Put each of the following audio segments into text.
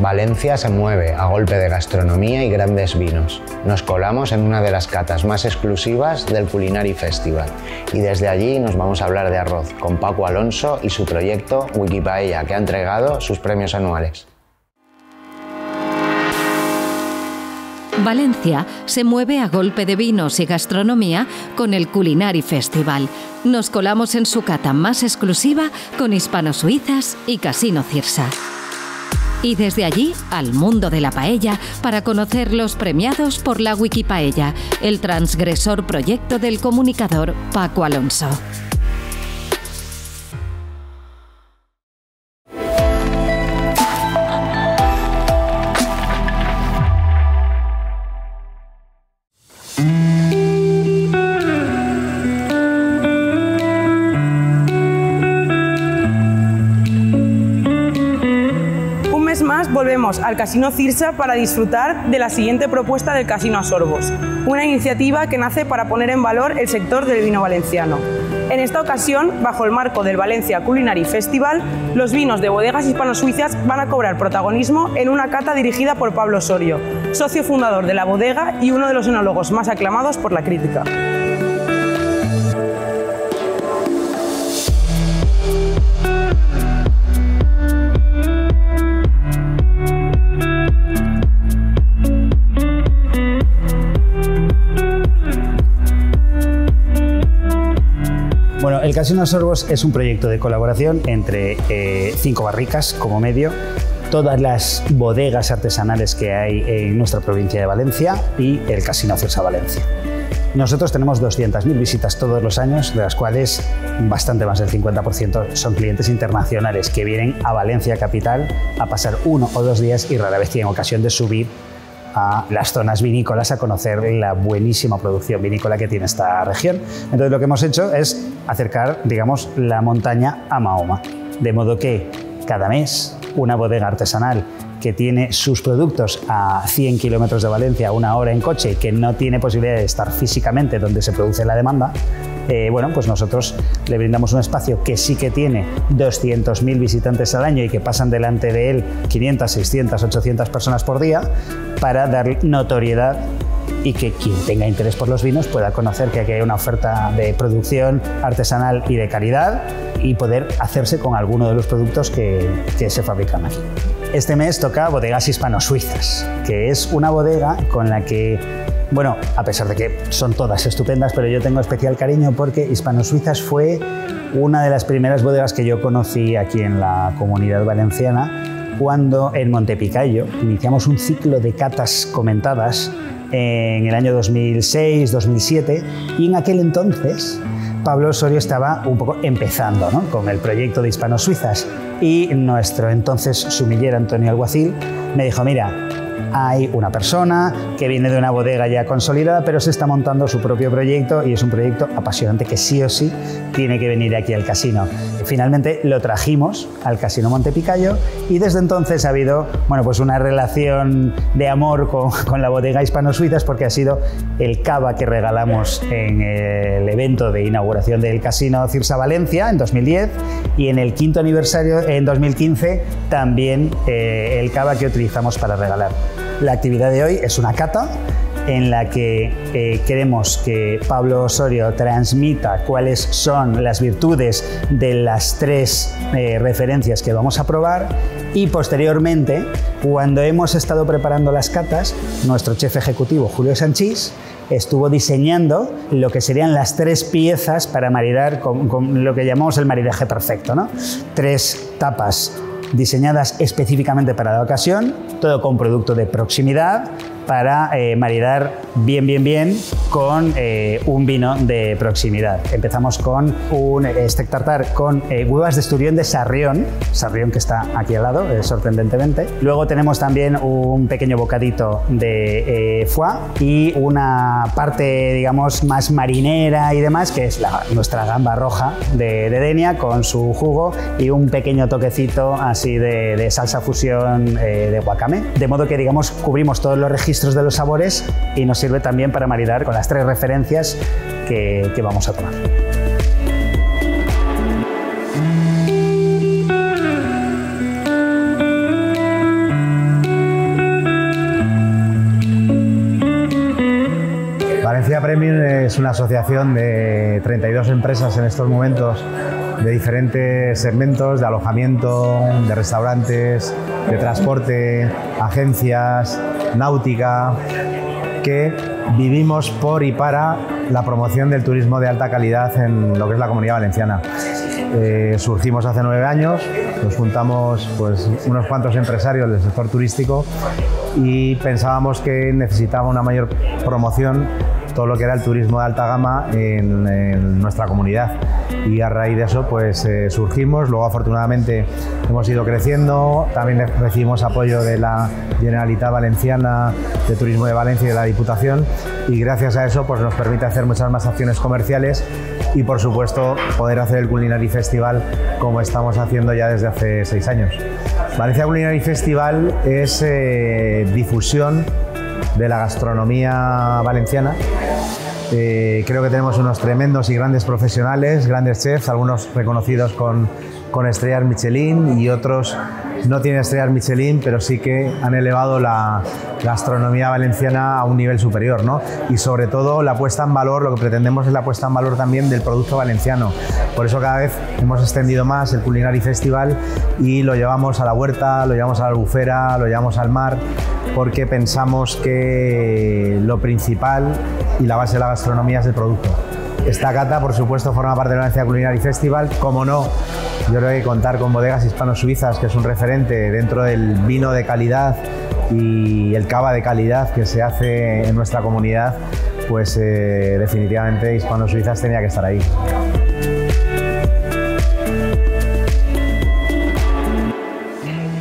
Valencia se mueve a golpe de gastronomía y grandes vinos. Nos colamos en una de las catas más exclusivas del Culinary Festival y desde allí nos vamos a hablar de arroz con Paco Alonso y su proyecto Wikipaella, que ha entregado sus premios anuales. Valencia se mueve a golpe de vinos y gastronomía con el Culinary Festival. Nos colamos en su cata más exclusiva con Hispano-Suizas y Casino Cirsa. Y desde allí al mundo de la paella para conocer los premiados por la Wikipaella, el transgresor proyecto del comunicador Paco Alonso. Volvemos al Casino Cirsa para disfrutar de la siguiente propuesta del Casino Asorbos, una iniciativa que nace para poner en valor el sector del vino valenciano. En esta ocasión, bajo el marco del Valencia Culinary Festival, los vinos de bodegas hispano-suizas van a cobrar protagonismo en una cata dirigida por Pablo Osorio, socio fundador de la bodega y uno de los enólogos más aclamados por la crítica. Bueno, el Casino Asorbos es un proyecto de colaboración entre 5 barricas como medio, todas las bodegas artesanales que hay en nuestra provincia de Valencia y el Casino Cirsa Valencia. Nosotros tenemos 200.000 visitas todos los años, de las cuales bastante más del 50% son clientes internacionales que vienen a Valencia capital a pasar 1 o 2 días y rara vez tienen ocasión de subir a las zonas vinícolas a conocer la buenísima producción vinícola que tiene esta región. Entonces lo que hemos hecho es acercar, digamos, la montaña a Mahoma, de modo que cada mes una bodega artesanal que tiene sus productos a 100 kilómetros de Valencia, 1 hora en coche, que no tiene posibilidad de estar físicamente donde se produce la demanda, bueno, pues nosotros le brindamos un espacio que sí que tiene 200.000 visitantes al año y que pasan delante de él 500, 600, 800 personas por día para dar notoriedad y que quien tenga interés por los vinos pueda conocer que aquí hay una oferta de producción artesanal y de calidad y poder hacerse con alguno de los productos que se fabrican aquí. Este mes toca Bodegas Hispano-Suizas, que es una bodega con la que, bueno, a pesar de que son todas estupendas, pero yo tengo especial cariño porque Hispano-Suizas fue una de las primeras bodegas que yo conocí aquí en la Comunidad Valenciana cuando en Montepicayo iniciamos un ciclo de catas comentadas en el año 2006-2007 y en aquel entonces Pablo Osorio estaba un poco empezando, ¿no?, con el proyecto de Hispano-Suizas y nuestro entonces sumiller Antonio Alguacil me dijo: mira, hay una persona que viene de una bodega ya consolidada, pero se está montando su propio proyecto y es un proyecto apasionante que sí o sí tiene que venir aquí al casino. Finalmente lo trajimos al Casino Montepicayo y desde entonces ha habido, bueno, pues una relación de amor con la bodega Hispano-Suizas, porque ha sido el cava que regalamos en el evento de inauguración del Casino Cirsa Valencia en 2010 y en el 5º aniversario en 2015 también el cava que utilizamos para regalar. La actividad de hoy es una cata en la que queremos que Pablo Osorio transmita cuáles son las virtudes de las 3 referencias que vamos a probar y posteriormente, cuando hemos estado preparando las catas, nuestro chef ejecutivo Julio Sanchís estuvo diseñando lo que serían las 3 piezas para maridar con lo que llamamos el maridaje perfecto, ¿no? 3 tapas diseñadas específicamente para la ocasión, todo con producto de proximidad para maridar bien con un vino de proximidad. Empezamos con un steak tartar con huevas de esturión de Sarrión que está aquí al lado, sorprendentemente. Luego tenemos también un pequeño bocadito de foie y una parte, digamos, más marinera y demás, que es nuestra gamba roja de Denia con su jugo y un pequeño toquecito así de salsa fusión de wakame. De modo que, digamos, cubrimos todos los registros de los sabores y nos sirve también para maridar con las 3 referencias que vamos a tomar. Valencia Premium es una asociación de 32 empresas en estos momentos de diferentes segmentos, de alojamiento, de restaurantes, de transporte, agencias, náutica, que vivimos por y para la promoción del turismo de alta calidad en lo que es la Comunidad Valenciana. Surgimos hace 9 años, nos juntamos pues, unos cuantos empresarios del sector turístico y pensábamos que necesitaba una mayor promoción todo lo que era el turismo de alta gama en nuestra comunidad, y a raíz de eso pues surgimos. Luego afortunadamente hemos ido creciendo, también recibimos apoyo de la Generalitat Valenciana, de Turismo de Valencia y de la Diputación, y gracias a eso pues nos permite hacer muchas más acciones comerciales y por supuesto poder hacer el Culinary Festival como estamos haciendo ya desde hace 6 años. Valencia Culinary Festival es difusión de la gastronomía valenciana. Creo que tenemos unos tremendos y grandes profesionales, grandes chefs, algunos reconocidos con estrellas Michelin y otros no tienen estrellas Michelin, pero sí que han elevado la gastronomía valenciana a un nivel superior, ¿no? Y sobre todo la puesta en valor, lo que pretendemos es la puesta en valor también del producto valenciano. Por eso cada vez hemos extendido más el Culinary Festival y lo llevamos a la huerta, lo llevamos a la albufera, lo llevamos al mar, porque pensamos que lo principal y la base de la gastronomía es el producto. Esta cata, por supuesto, forma parte del Valencia Culinary Festival. Como no, yo creo que contar con Bodegas Hispano-Suizas, que es un referente dentro del vino de calidad y el cava de calidad que se hace en nuestra comunidad, pues definitivamente Hispano-Suizas tenía que estar ahí.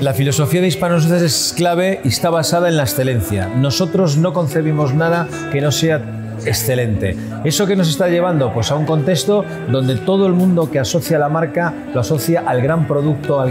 La filosofía de Hispano-Suizas es clave y está basada en la excelencia. Nosotros no concebimos nada que no sea excelente. ¿Eso que nos está llevando? Pues a un contexto donde todo el mundo que asocia la marca lo asocia al gran producto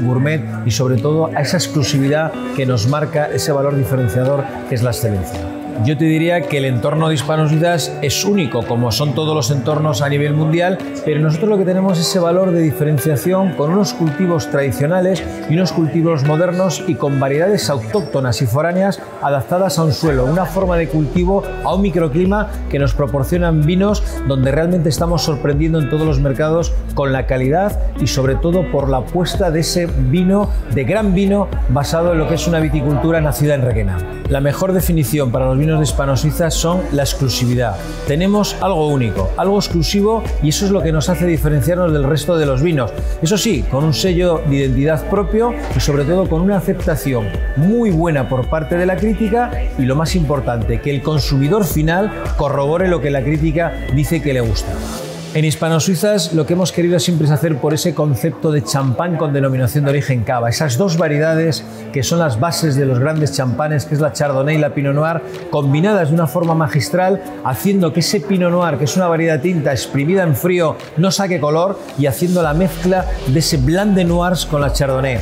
gourmet y sobre todo a esa exclusividad que nos marca ese valor diferenciador que es la excelencia. Yo te diría que el entorno de Hispano-Suizas es único, como son todos los entornos a nivel mundial, pero nosotros lo que tenemos es ese valor de diferenciación con unos cultivos tradicionales y unos cultivos modernos y con variedades autóctonas y foráneas adaptadas a un suelo, una forma de cultivo, a un microclima que nos proporcionan vinos donde realmente estamos sorprendiendo en todos los mercados con la calidad y sobre todo por la apuesta de ese vino, de gran vino, basado en lo que es una viticultura nacida en Requena. La mejor definición para los vinos de Hispano-Suizas son la exclusividad. Tenemos algo único, algo exclusivo, y eso es lo que nos hace diferenciarnos del resto de los vinos. Eso sí, con un sello de identidad propio y sobre todo con una aceptación muy buena por parte de la crítica y lo más importante, que el consumidor final corrobore lo que la crítica dice que le gusta. En Hispano-Suizas lo que hemos querido siempre es hacer por ese concepto de champán con denominación de origen cava, esas dos variedades que son las bases de los grandes champanes, que es la Chardonnay y la Pinot Noir, combinadas de una forma magistral, haciendo que ese Pinot Noir, que es una variedad tinta exprimida en frío, no saque color, y haciendo la mezcla de ese Blanc de Noirs con la Chardonnay.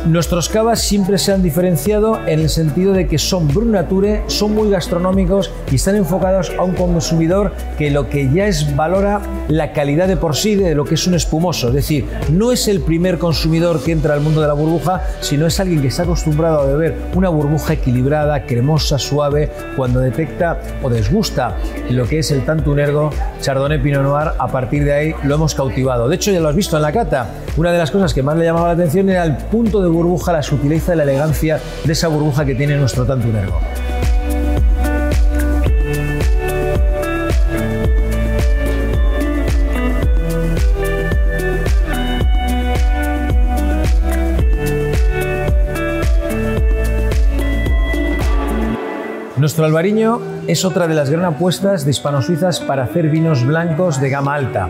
Nuestros cavas siempre se han diferenciado en el sentido de que son brut nature, son muy gastronómicos y están enfocados a un consumidor que lo que ya es valora la calidad de por sí de lo que es un espumoso. Es decir, no es el primer consumidor que entra al mundo de la burbuja, sino es alguien que está acostumbrado a beber una burbuja equilibrada, cremosa, suave. Cuando detecta o desgusta lo que es el Tantum Ergo, Chardonnay, Pinot Noir, a partir de ahí lo hemos cautivado. De hecho, ya lo has visto en la cata. Una de las cosas que más le llamaba la atención era el punto de burbuja, la sutileza y la elegancia de esa burbuja que tiene nuestro Tantum Ergo. Nuestro albariño es otra de las gran apuestas de Hispano-Suizas para hacer vinos blancos de gama alta.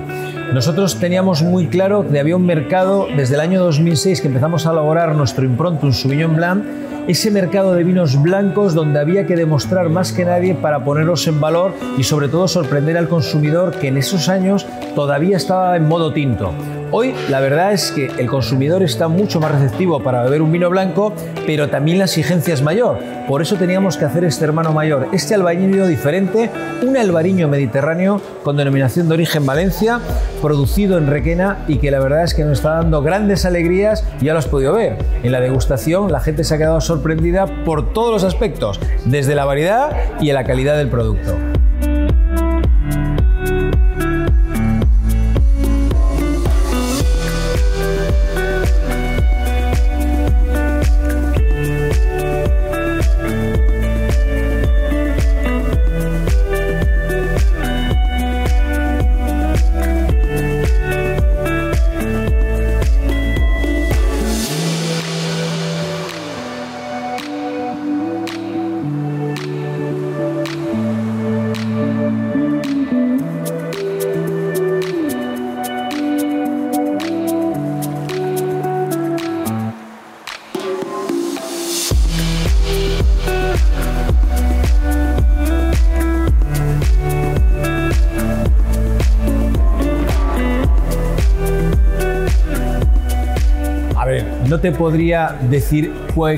Nosotros teníamos muy claro que había un mercado desde el año 2006 que empezamos a elaborar nuestro Improntum Sauvignon Blanc, ese mercado de vinos blancos donde había que demostrar más que nadie para ponerlos en valor y sobre todo sorprender al consumidor que en esos años todavía estaba en modo tinto. Hoy la verdad es que el consumidor está mucho más receptivo para beber un vino blanco, pero también la exigencia es mayor. Por eso teníamos que hacer este hermano mayor, este albariño diferente, un albariño mediterráneo con denominación de origen Valencia, producido en Requena y que la verdad es que nos está dando grandes alegrías. Ya lo has podido ver. En la degustación la gente se ha quedado sorprendida por todos los aspectos, desde la variedad y la calidad del producto. te podría decir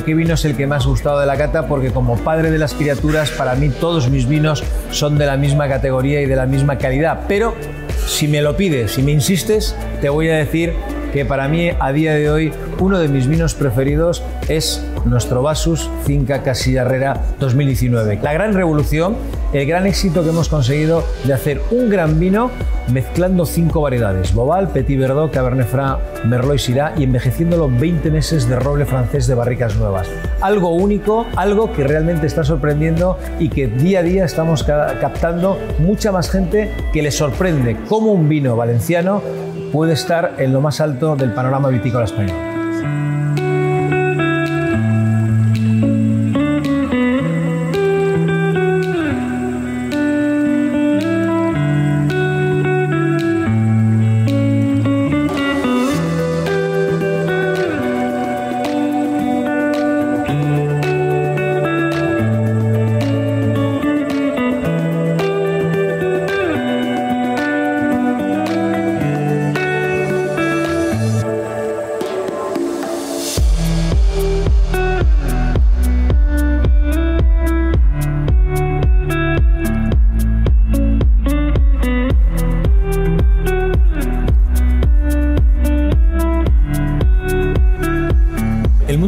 qué vino es el que más gustado de la cata, porque como padre de las criaturas, para mí todos mis vinos son de la misma categoría y de la misma calidad. Pero si me lo pides, si me insistes, te voy a decir que para mí, a día de hoy, uno de mis vinos preferidos es nuestro Vasus Finca Casilla Herrera 2019. La gran revolución, el gran éxito que hemos conseguido de hacer un gran vino mezclando 5 variedades: Bobal, Petit Verdot, Cabernet Franc, Merlot y Syrah, y envejeciéndolo 20 meses de roble francés de barricas nuevas. Algo único, algo que realmente está sorprendiendo y que día a día estamos captando mucha más gente que le sorprende cómo un vino valenciano puede estar en lo más alto del panorama vitícola español.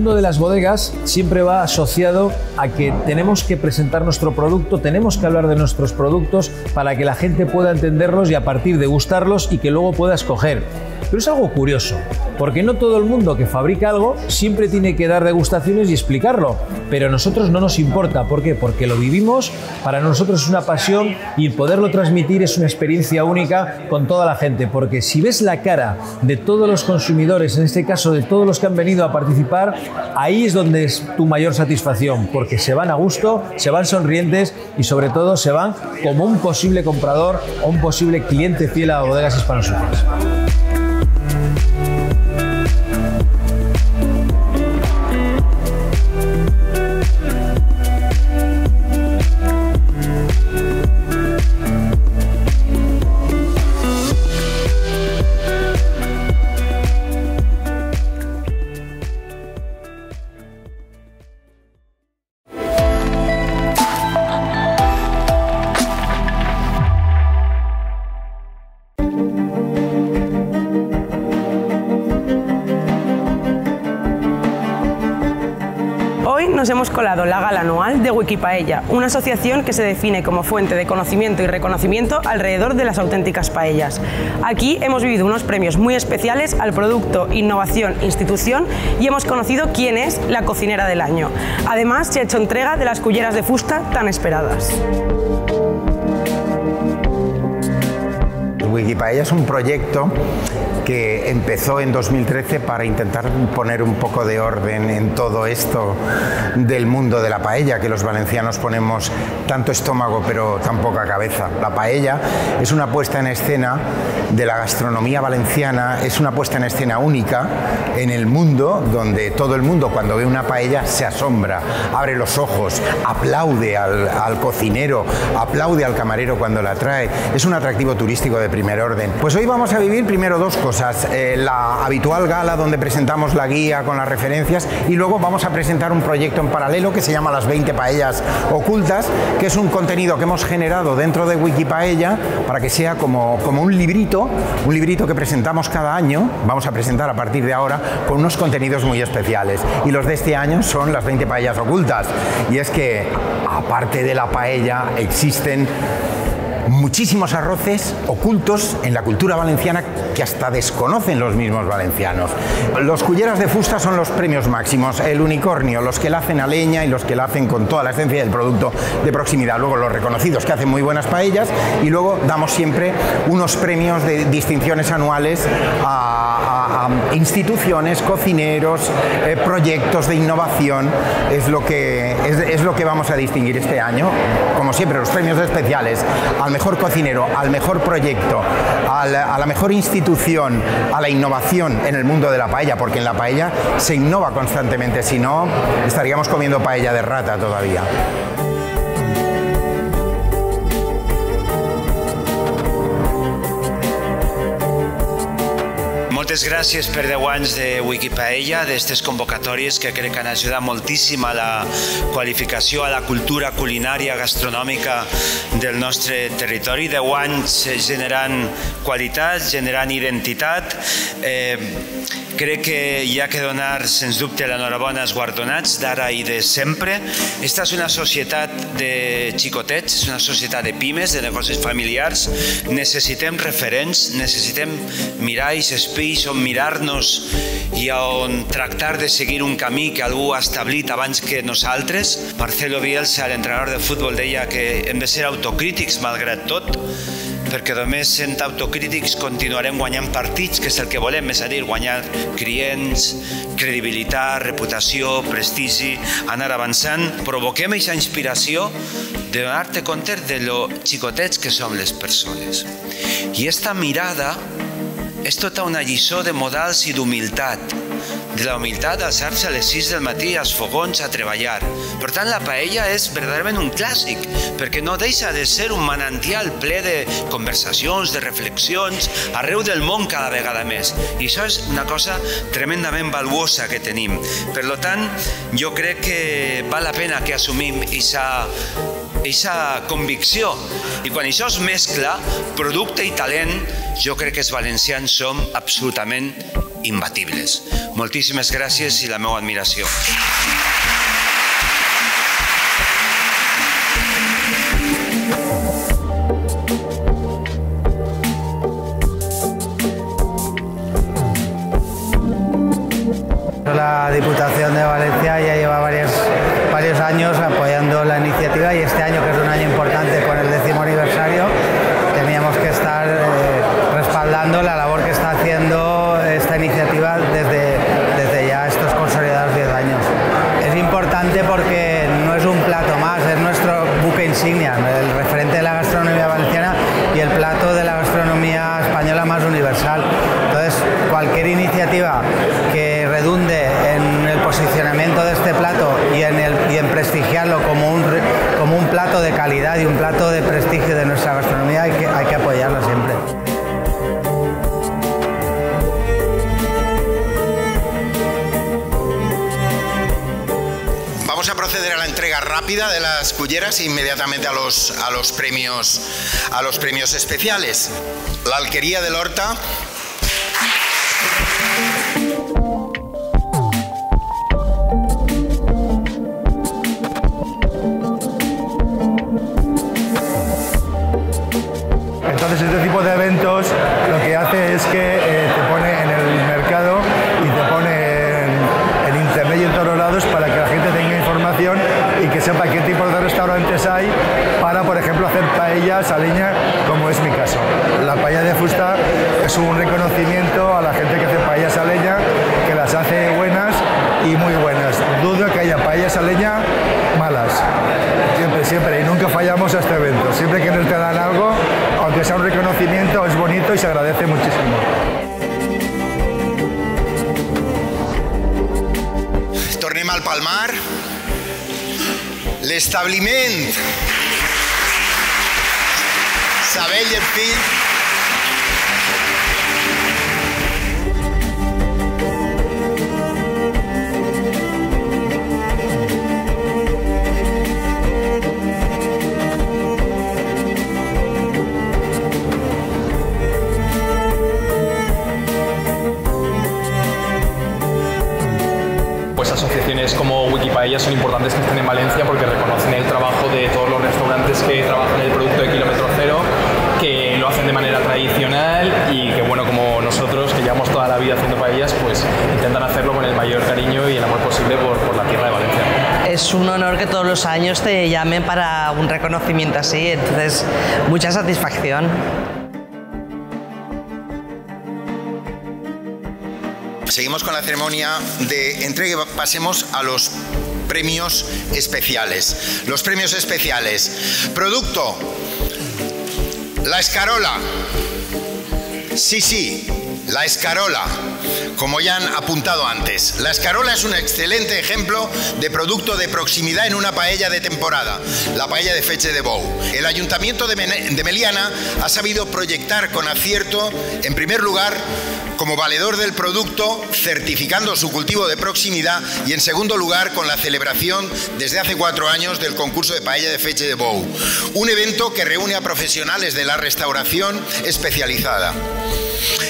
De las bodegas siempre va asociado a que tenemos que presentar nuestro producto, tenemos que hablar de nuestros productos para que la gente pueda entenderlos y a partir de gustarlos y que luego pueda escoger. Pero es algo curioso, porque no todo el mundo que fabrica algo siempre tiene que dar degustaciones y explicarlo, pero a nosotros no nos importa. ¿Por qué? Porque lo vivimos, para nosotros es una pasión y poderlo transmitir es una experiencia única con toda la gente, porque si ves la cara de todos los consumidores, en este caso de todos los que han venido a participar, ahí es donde es tu mayor satisfacción, porque se van a gusto, se van sonrientes y sobre todo se van como un posible comprador o un posible cliente fiel a Bodegas Hispano-Suizas. Nos hemos colado la gala anual de Wikipaella, una asociación que se define como fuente de conocimiento y reconocimiento alrededor de las auténticas paellas. Aquí hemos vivido unos premios muy especiales al producto, innovación, institución y hemos conocido quién es la cocinera del año. Además, se ha hecho entrega de las culleras de fusta tan esperadas. Wikipaella es un proyecto que empezó en 2013 para intentar poner un poco de orden en todo esto del mundo de la paella, que los valencianos ponemos tanto estómago pero tan poca cabeza. La paella es una puesta en escena de la gastronomía valenciana, es una puesta en escena única en el mundo, donde todo el mundo cuando ve una paella se asombra, abre los ojos, aplaude al cocinero, aplaude al camarero cuando la trae. Es un atractivo turístico de primer orden. Pues hoy vamos a vivir primero dos cosas. La habitual gala donde presentamos la guía con las referencias y luego vamos a presentar un proyecto en paralelo que se llama Las 20 Paellas Ocultas, que es un contenido que hemos generado dentro de Wikipaella para que sea como un librito que presentamos cada año. Vamos a presentar a partir de ahora con unos contenidos muy especiales y los de este año son Las 20 Paellas Ocultas, y es que aparte de la paella existen muchísimos arroces ocultos en la cultura valenciana que hasta desconocen los mismos valencianos. Los culleras de fusta son los premios máximos, el unicornio, los que la hacen a leña y los que la hacen con toda la esencia del producto de proximidad. Luego los reconocidos que hacen muy buenas paellas y luego damos siempre unos premios de distinciones anuales a instituciones, cocineros, proyectos de innovación. Es lo que vamos a distinguir este año. Como siempre, los premios especiales al mejor cocinero, al mejor proyecto, a la mejor institución, a la innovación en el mundo de la paella, porque en la paella se innova constantemente, si no estaríamos comiendo paella de rata todavía. Moltes Moltes gràcies per 10 anys de Wikipaella, d'aquestes convocatòries que crec que han ajudat moltíssim a la qualificació, a la cultura culinària gastronòmica del nostre territori. 10 anys generant qualitat, generant identitat. Crec que hi ha que donar, sens dubte, l'enhorabona als guardonats d'ara i de sempre. Esta és una societat de xicotets, és una societat de pimes, de negocis familiars. Necessitem referents, necessitem miralls, espais on mirar-nos i on tractar de seguir un camí que algú ha establit abans que nosaltres. Marcelo Bielsa, l'entrenador de futbol, deia que hem de ser autocrítics malgrat tot, perquè només sent autocrítics continuarem guanyant partits, que és el que volem, és a dir, guanyar clients, credibilitat, reputació, prestigi, anar avançant. Provoquem aquesta inspiració de donar-te compte de lo xicotets que som les persones. I esta mirada és tota una lliçó de modals i d'humilitat, de la humilitat d'alçar-se a les 6 del matí als fogons a treballar. Per tant, la paella és verdaderament un clàssic, perquè no deixa de ser un manantial ple de conversacions, de reflexions, arreu del món cada vegada més. I això és una cosa tremendament valuosa que tenim. Per tant, jo crec que val la pena que assumim aquesta convicció. I quan això es mescla, producte i talent, jo crec que els valencians som absolutament imbatibles. Moltíssimes gràcies i la meva admiració. La Diputación de Valencia ya lleva varios años apoyando la iniciativa y este año, que es un año importante con el 10º aniversario, teníamos que estar respaldando la labor que está haciendo esta iniciativa desde ya estos consolidados 10 años. Es importante porque no es un plato más, es nuestro buque insignia, el referente de la gastronomía valenciana y el plato de la gastronomía española más universal. Entonces, cualquier iniciativa que redunde en el posicionamiento de este plato y en prestigiarlo como un plato de calidad y un plato de prestigio de nuestra gastronomía, hay que apoyarlo siempre. Vamos a proceder a la entrega rápida de las culleras e inmediatamente a los premios especiales. La Alquería del Horta. Entonces este tipo de eventos lo que hace es que te pone en el mercado y te pone en internet y en todos lados para que la gente tenga información y que sepa qué tipos de restaurantes hay para, por ejemplo, hacer paellas a leña, como es mi caso. La paella de fusta es un reconocimiento a la gente que hace paellas a leña, que las hace buenas y muy buenas. Dudo que haya paellas a leña malas. Siempre, y nunca fallamos a este evento. Siempre que nos te dan algo, aunque sea un reconocimiento, es bonito y se agradece muchísimo. Tornem al Palmar. L'establiment Sabell i Fill. Asociaciones como Wikipaella son importantes que estén en Valencia porque reconocen el trabajo de todos los restaurantes que trabajan el producto de kilómetro cero, que lo hacen de manera tradicional y que, bueno, como nosotros, que llevamos toda la vida haciendo paellas, pues intentan hacerlo con el mayor cariño y el amor posible por la tierra de Valencia. Es un honor que todos los años te llamen para un reconocimiento así, entonces mucha satisfacción. Seguimos con la ceremonia de entrega. Pasemos a los premios especiales. Los premios especiales. Producto. La Escarola. Sí, La escarola, como ya han apuntado antes. La escarola es un excelente ejemplo de producto de proximidad en una paella de temporada, la paella de Fetge de Bou. El Ayuntamiento de Meliana ha sabido proyectar con acierto, en primer lugar, como valedor del producto, certificando su cultivo de proximidad, y en segundo lugar, con la celebración desde hace 4 años del concurso de paella de Fetge de Bou, un evento que reúne a profesionales de la restauración especializada.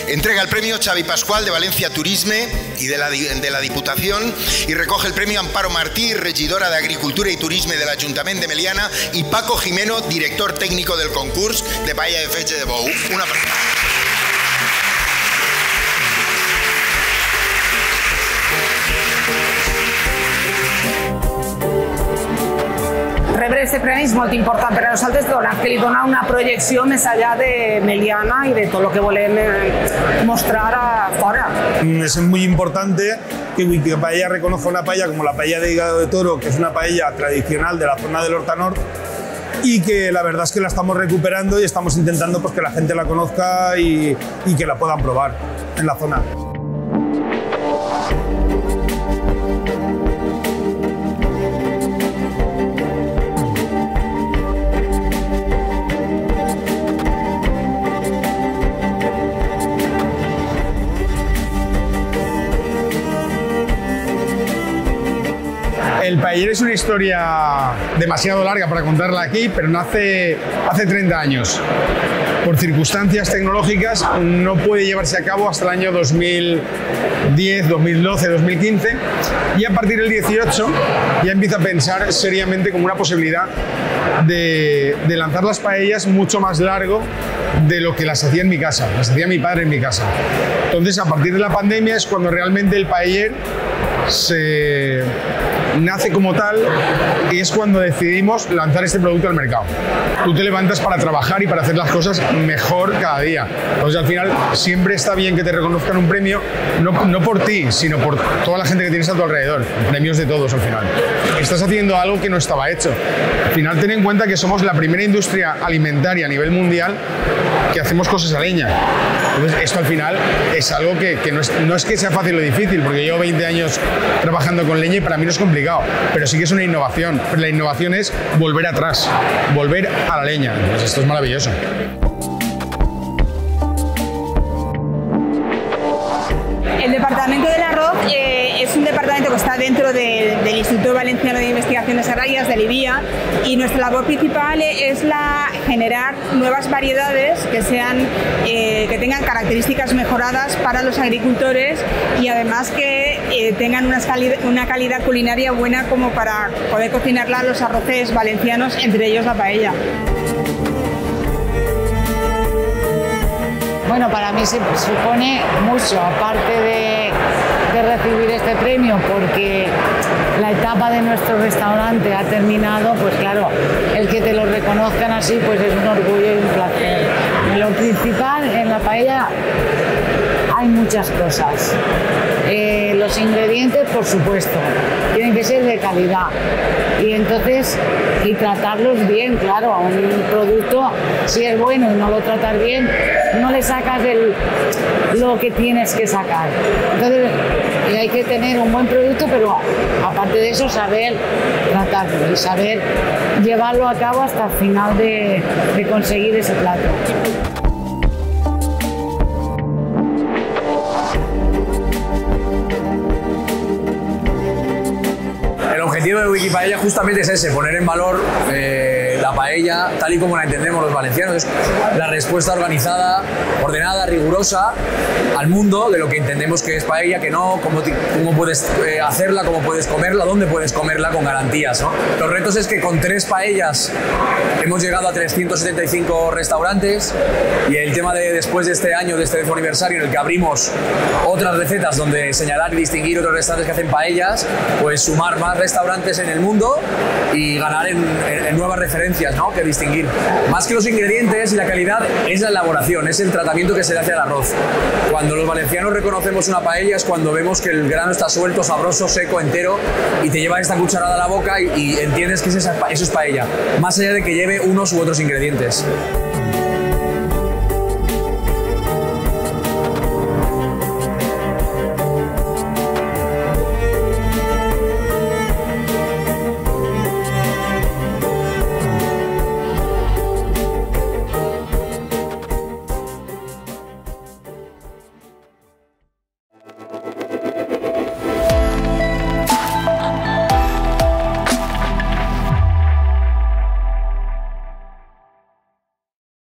Entrega el premio Xavi Pascual de Valencia Turisme y de la Diputación, y recoge el premio Amparo Martí, regidora de Agricultura y Turisme del Ayuntamiento de Meliana, y Paco Jimeno, director técnico del concurso de paella de Fetge de Bou. Un aplauso. Rebre este premi és molt important per a nosaltres, donat que li dona una projecció més allà de Meliana y de todo lo que volem mostrar afuera. Es muy importante que Wikipaella reconozca una paella como la paella de hígado de toro, que es una paella tradicional de la zona del Horta Nord, y que la verdad es que la estamos recuperando y estamos intentando pues, que la gente la conozca y que la puedan probar en la zona. El paellero es una historia demasiado larga para contarla aquí, pero nace hace 30 años. Por circunstancias tecnológicas no puede llevarse a cabo hasta el año 2010, 2012, 2015, y a partir del 18 ya empieza a pensar seriamente como una posibilidad de lanzar las paellas mucho más largo de lo que las hacía en mi casa, las hacía mi padre en mi casa. Entonces, a partir de la pandemia es cuando realmente el paeller se nace como tal, y es cuando decidimos lanzar este producto al mercado. Tú te levantas para trabajar y para hacer las cosas mejor cada día. Entonces, al final, siempre está bien que te reconozcan un premio, no por ti, sino por toda la gente que tienes a tu alrededor. Premios de todos, al final. Estás haciendo algo que no estaba hecho. Al final, ten en cuenta que somos la primera industria alimentaria a nivel mundial que hacemos cosas a leña. Entonces, esto al final es algo que no es que sea fácil o difícil, porque llevo 20 años trabajando con leña y para mí no es complicado, pero sí que es una innovación. Pero la innovación es volver atrás, volver a la leña. Pues esto es maravilloso. El Departamento del Arroz es un departamento que está dentro del Instituto Valenciano de Investigaciones Agrarias, del IVIA, y nuestra labor principal es generar nuevas variedades que tengan características mejoradas para los agricultores, y además que tengan una calidad culinaria buena como para poder cocinarla los arroces valencianos, entre ellos la paella. Bueno, para mí se supone mucho, aparte de recibir este premio, porque la etapa de nuestro restaurante ha terminado, pues claro, el que te lo reconozcan así, pues es un orgullo y un placer. Lo principal en la paella hay muchas cosas. Los ingredientes, por supuesto, tienen que ser de calidad, y tratarlos bien, claro. A un producto, si es bueno y no lo tratas bien, no le sacas lo que tienes que sacar. Entonces, hay que tener un buen producto, pero aparte de eso, saber tratarlo y saber llevarlo a cabo hasta el final de conseguir ese plato. El objetivo de Wikipaella justamente es ese, poner en valor la paella tal y como la entendemos los valencianos. Es la respuesta organizada, ordenada, rigurosa al mundo de lo que entendemos que es paella, que no, cómo puedes hacerla, cómo puedes comerla, dónde puedes comerla con garantías, ¿no? Los retos es que con 3 paellas hemos llegado a 375 restaurantes, y el tema de después de este año, de este 10º aniversario, en el que abrimos otras recetas donde señalar y distinguir otros restaurantes que hacen paellas, pues sumar más restaurantes en el mundo y ganar en nuevas referencias, ¿no?, que distinguir. Más que los ingredientes y la calidad, es la elaboración, es el tratamiento que se le hace al arroz. Cuando los valencianos reconocemos una paella es cuando vemos que el grano está suelto, sabroso, seco, entero, y te lleva esta cucharada a la boca y entiendes que eso es paella, más allá de que lleve unos u otros ingredientes.